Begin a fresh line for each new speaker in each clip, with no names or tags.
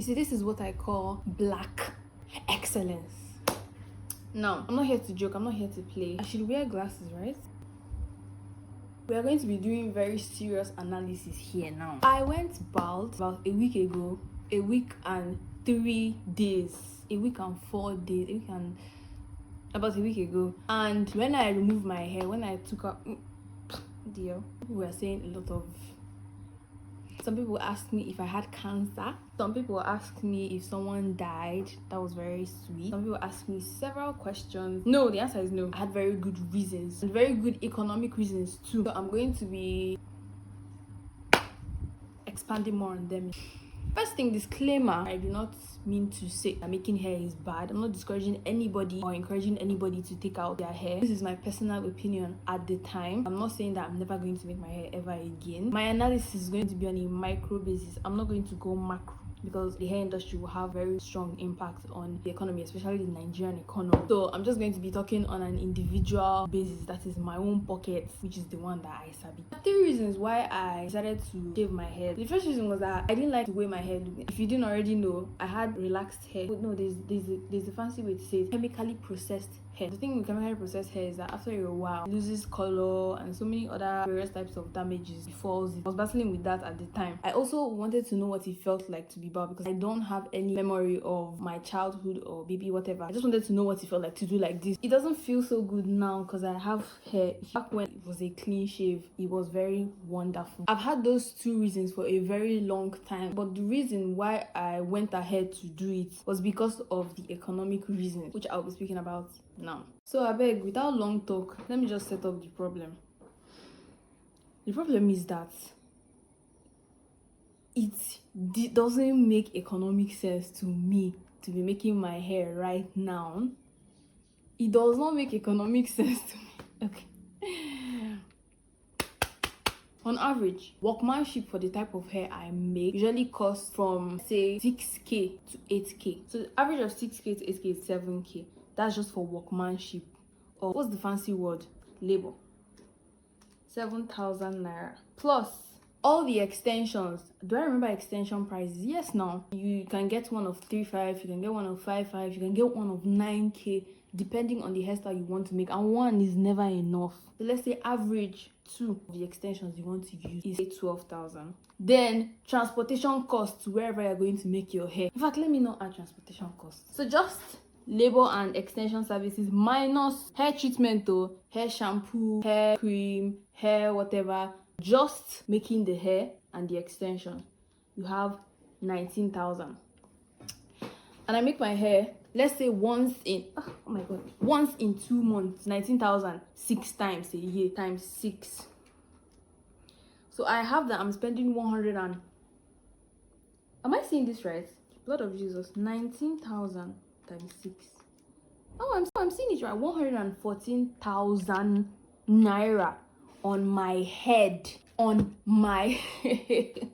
You see, this is what I call black excellence. Now, I'm not here to joke, I'm not here to play. I should wear glasses, right? We are going to be doing very serious analysis here now. I went bald about a week ago, a week and 3 days, a week and 4 days, about a week ago. And when I removed my hair, when I took out, dear, people were saying a lot of. Some people asked me if I had cancer. Some people asked me if someone died. That was very sweet. Some people asked me several questions. No, the answer is no. I had very good reasons and very good economic reasons too. So I'm going to be expanding more on them. First thing, disclaimer, I do not mean to say that making hair is bad. I'm not discouraging anybody or encouraging anybody to take out their hair. This is my personal opinion at the time. I'm not saying that I'm never going to make my hair ever again. My analysis is going to be on a micro basis. I'm not going to go macro, because the hair industry will have very strong impact on the economy, especially the Nigerian economy. So I'm just going to be talking on an individual basis, that is my own pocket, which is the one that I sabi. 3 reasons why I decided to shave my hair. The first reason was that I didn't like the way my hair looked. If you didn't already know, I had relaxed hair. But no, there's a fancy way to say it: chemically processed hair. The thing with chemically processed hair is that after a while it loses color and so many other various types of damages. It falls. I was battling with that at the time. I also wanted to know what it felt like to be bald, because I don't have any memory of my childhood or baby whatever. I just wanted to know what it felt like to do like this. It doesn't feel so good now because I have hair. Back when it was a clean shave, it was very wonderful. I've had those 2 reasons for a very long time, but the reason why I went ahead to do it was because of the economic reasons, which I'll be speaking about now. So I beg, without long talk, let me just set up the problem. The problem is that it doesn't make economic sense to me to be making my hair right now. It does not make economic sense to me. Okay. On average, workmanship for the type of hair I make usually costs from, say, 6k to 8k. So the average of 6k to 8k is 7k. That's just for workmanship. Or what's the fancy word? Labor. 7,000 naira. Plus all the extensions. Do I remember extension prices? Yes, now. You can get one of 3.5, you can get one of 5.5, you can get one of 9k, depending on the hairstyle you want to make. And one is never enough. So let's say average 2 of the extensions you want to use is 12,000. Then transportation costs to wherever you're going to make your hair. In fact, let me not add transportation costs. So just labor and extension services minus hair treatment, though, hair shampoo, hair cream, hair whatever, just making the hair and the extension, you have 19,000. And I make my hair, let's say once in 2 months. 19,000 6 times a year times 6. So I have that I'm spending 100 and, am I saying this right? Blood of Jesus. 19,000 times 6. Oh, I'm seeing it right. 114,000 naira on my head. On my head.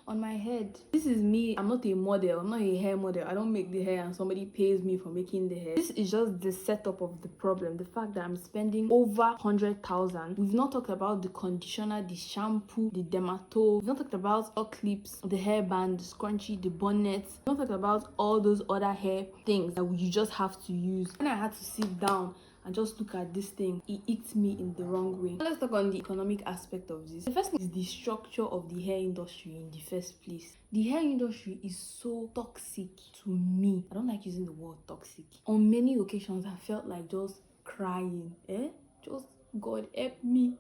On my head. This is me. I'm not a model. I'm not a hair model. I don't make the hair and somebody pays me for making the hair. This is just the setup of the problem. The fact that I'm spending over 100,000. We've not talked about the conditioner, the shampoo, the dermato. We've not talked about all clips, the hairband, the scrunchie, the bonnet. We've not talked about all those other hair things that you just have to use. When I had to sit down and just look at this thing, it hit me in the wrong way. Let's talk on the economic aspect of this. The first thing is the structure of the hair industry in the first place. The hair industry is so toxic to me. I don't like using the word toxic. On many occasions, I felt like just crying. Just, God help me.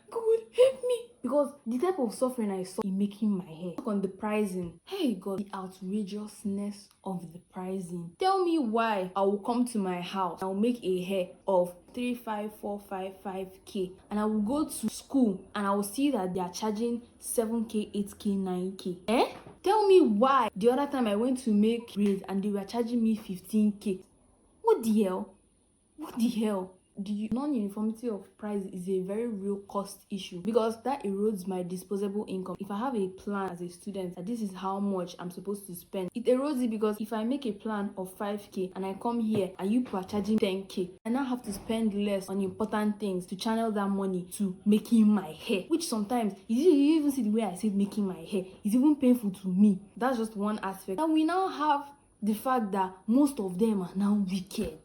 God help me. Because the type of suffering I saw in making my hair. Look on the pricing. Hey God, the outrageousness of the pricing. Tell me why I will come to my house, I will make a hair of 3,545,5k, and I will go to school and I will see that they are charging 7k, 8k, 9k. Tell me why the other time I went to make braids and they were charging me 15k. What the hell? What the hell? the non-uniformity of price is a very real cost issue, because that erodes my disposable income. If I have a plan as a student that this is how much I'm supposed to spend, it erodes it, because if I make a plan of 5k and I come here and you are charging 10k, I now have to spend less on important things to channel that money to making my hair, which sometimes you even see the way I said making my hair is even painful to me. That's just one aspect. And we now have the fact that most of them are now wicked.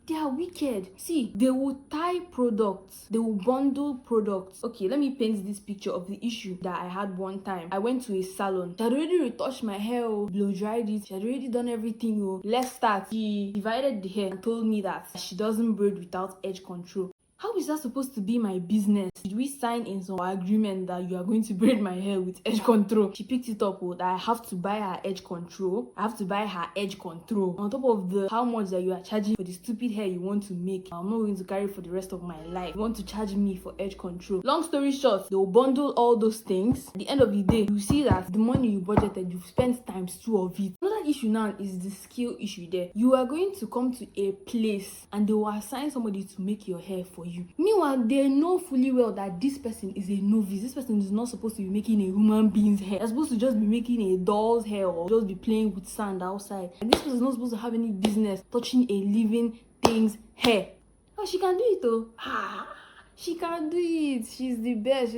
They are wicked. See, they will tie products, they will bundle products. Okay, let me paint this picture of the issue that I had one time. I went to a salon. She had already retouched my hair, blow dried it. She had already done everything. Let's start. She divided the hair and told me that she doesn't braid without edge control. How is that supposed to be my business? Did we sign in some agreement that you are going to braid my hair with edge control? She picked it up that I have to buy her edge control. I have to buy her edge control. On top of the how much that you are charging for the stupid hair you want to make, I'm not going to carry for the rest of my life. You want to charge me for edge control. Long story short, they will bundle all those things. At the end of the day, you see that the money you budgeted, you've spent ×2 of it. Another issue now is the skill issue there. You are going to come to a place and they will assign somebody to make your hair for you. Meanwhile, they know fully well that this person is a novice. This person is not supposed to be making a human being's hair. They're supposed to just be making a doll's hair or just be playing with sand outside. And this person is not supposed to have any business touching a living thing's hair. Oh, she can do it though. She can do it. She's the best.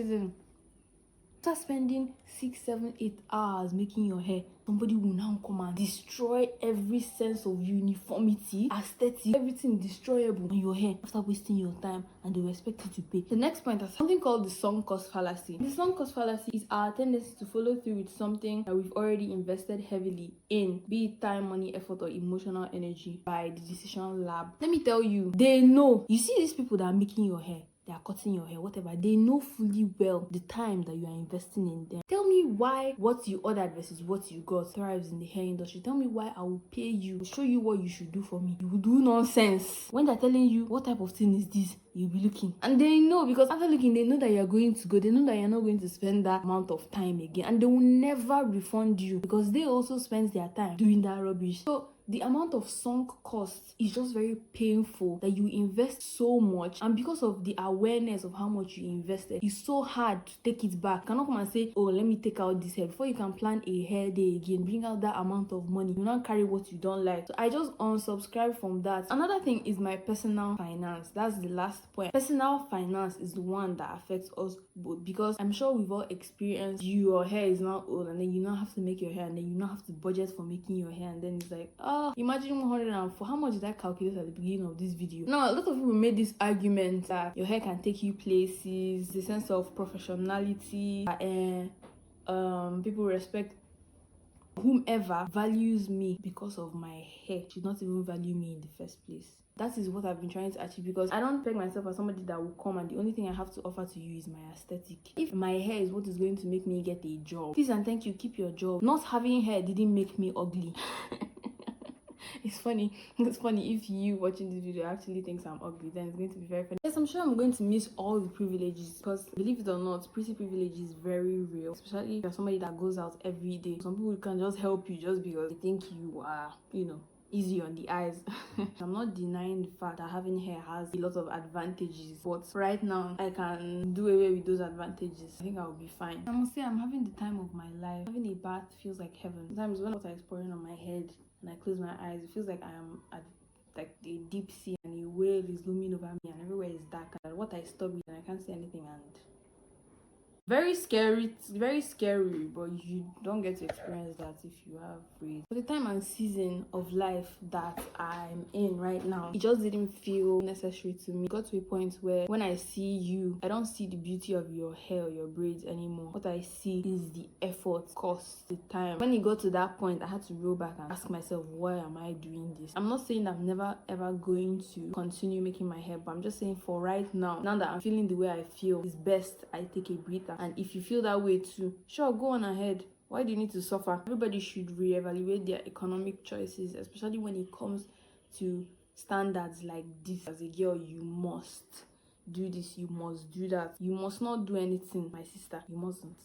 After spending 6, 7, 8 hours making your hair, somebody will now come and destroy every sense of uniformity, aesthetic, everything destroyable on your hair after wasting your time, and they will expect you to pay. The next point is something called the sunk cost fallacy. The sunk cost fallacy is our tendency to follow through with something that we've already invested heavily in, be it time, money, effort, or emotional energy, by the decision lab. Let me tell you, they know. You see these people that are making your hair, they are cutting your hair, whatever, they know fully well the time that you are investing in them. Tell me why what you ordered versus what you got thrives in the hair industry. Tell me why I will pay you, show you what you should do for me. You will do nonsense. When they're telling you what type of thing is this, you'll be looking. And they know, because after looking, they know that you're going to go. They know that you're not going to spend that amount of time again. And they will never refund you, because they also spend their time doing that rubbish. So the amount of sunk costs is just very painful, that you invest so much, and because of the awareness of how much you invested, it's so hard to take it back. You cannot come and say, oh, let me take out this hair. Before you can plan a hair day again, bring out that amount of money, you not carry what you don't like. So I just unsubscribe from that. Another thing is my personal finance. That's the last point. Personal finance is the one that affects us both, because I'm sure we've all experienced your hair is not old, and then you now have to make your hair, and then you now have to budget for making your hair, and then it's like, imagine 104. How much did I calculate at the beginning of this video? Now, a lot of people made this argument that your hair can take you places, the sense of professionality, and people respect. Whomever values me because of my hair should not even value me in the first place. That is what I've been trying to achieve, because I don't peg myself as somebody that will come and the only thing I have to offer to you is my aesthetic. If my hair is what is going to make me get a job, please and thank you, keep your job. Not having hair didn't make me ugly. It's funny if you watching this video actually thinks I'm ugly, then it's going to be very funny. Yes, I'm sure I'm going to miss all the privileges, because believe it or not, pretty privilege is very real, especially if you're somebody that goes out every day. Some people can just help you just because they think you are, easy on the eyes. I'm not denying the fact that having hair has a lot of advantages, but right now I can do away with those advantages. I think I'll be fine. I must say I'm having the time of my life. Having a bath feels like heaven. Sometimes when water is pouring on my head and I close my eyes, it feels like I am at like a deep sea and a whale is looming over me and everywhere is dark and what I stop with and I can't see anything, and very scary. It's very scary, but you don't get to experience that if you have breed. For the time and season of life that I'm in right now, it just didn't feel necessary to me. It got to a point where when I see you, I don't see the beauty of your hair or your braids anymore. What I see is the effort, cost, the time. When it got to that point, I had to roll back and ask myself, why am I doing this? I'm not saying I'm never ever going to continue making my hair, but I'm just saying for right now that I'm feeling the way I feel, it's best I take a breather. And if you feel that way too, sure, go on ahead. Why do you need to suffer? Everybody should reevaluate their economic choices, especially when it comes to standards like this. As a girl, you must do this, you must do that. You must not do anything, my sister. You mustn't.